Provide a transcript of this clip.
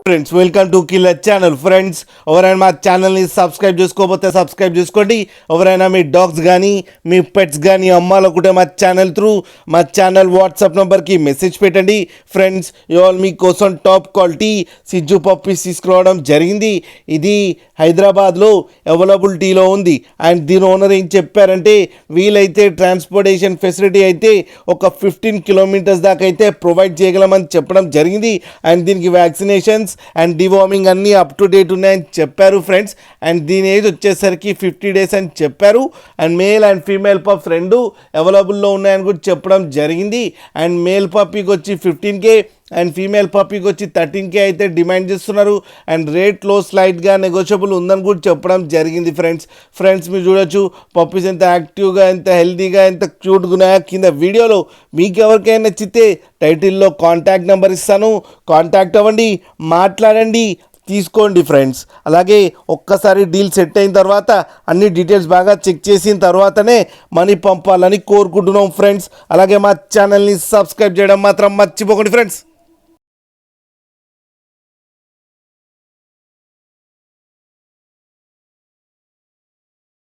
Friends welcome to killer channel. Friends ఎవరైనా మా ఛానల్ని సబ్స్క్రైబ్ చేసుకోకపోతే సబ్స్క్రైబ్ చేసుకోండి. ఎవరైనా మీ డాగ్స్ కానీ మీ పెట్స్ కానీ అమ్మాలనుకుంటే మా ఛానల్ వాట్సాప్ నెంబర్కి మెసేజ్ పెట్టండి. ఫ్రెండ్స్ ఇవాళ మీకోసం టాప్ క్వాలిటీ సిజ్జు పప్పీస్ తీసుకురావడం జరిగింది. ఇది హైదరాబాద్లో అవైలబిలిటీలో ఉంది. అండ్ దీని ఓనర్ ఏం చెప్పారంటే వీలైతే ట్రాన్స్పోర్టేషన్ ఫెసిలిటీ అయితే ఒక 15 కిలోమీటర్స్ దాకా అయితే ప్రొవైడ్ చేయగలమని చెప్పడం జరిగింది. అండ్ దీనికి వ్యాక్సినేషన్స్ అండ్ డివార్మింగ్ అన్నీ అప్ టు డేట్ ఉన్నాయని చెప్పారు ఫ్రెండ్స్. అండ్ దీని ఏజ్ వచ్చేసరికి 50 days అని చెప్పారు. And male and female pups రెండు అవైలబుల్లో ఉన్నాయని కూడా చెప్పడం జరిగింది. అండ్ మేల్ పప్పీకి వచ్చి 15K అండ్ ఫీమేల్ పప్పీకి వచ్చి 13K అయితే డిమాండ్ చేస్తున్నారు. అండ్ రేట్లో స్లైట్గా నెగోషియబుల్ ఉందని కూడా చెప్పడం జరిగింది. ఫ్రెండ్స్ మీరు చూడొచ్చు పప్పీస్ ఎంత యాక్టివ్గా, ఎంత హెల్తీగా, ఎంత క్యూట్గా ఉన్నాయో. కింద వీడియోలో మీకు ఎవరికైనా నచ్చితే టైటిల్లో కాంటాక్ట్ నెంబర్ ఇస్తాను, కాంటాక్ట్ అవ్వండి, మాట్లాడండి, తీసుకోండి ఫ్రెండ్స్. అలాగే ఒక్కసారి డీల్ సెట్ అయిన తర్వాత అన్ని డీటెయిల్స్ బాగా చెక్ చేసిన తర్వాతనే మనీ పంపాలని కోరుకుంటున్నాం ఫ్రెండ్స్. అలాగే మా ఛానల్ని సబ్స్క్రైబ్ చేయడం మాత్రం మర్చిపోకండి ఫ్రెండ్స్.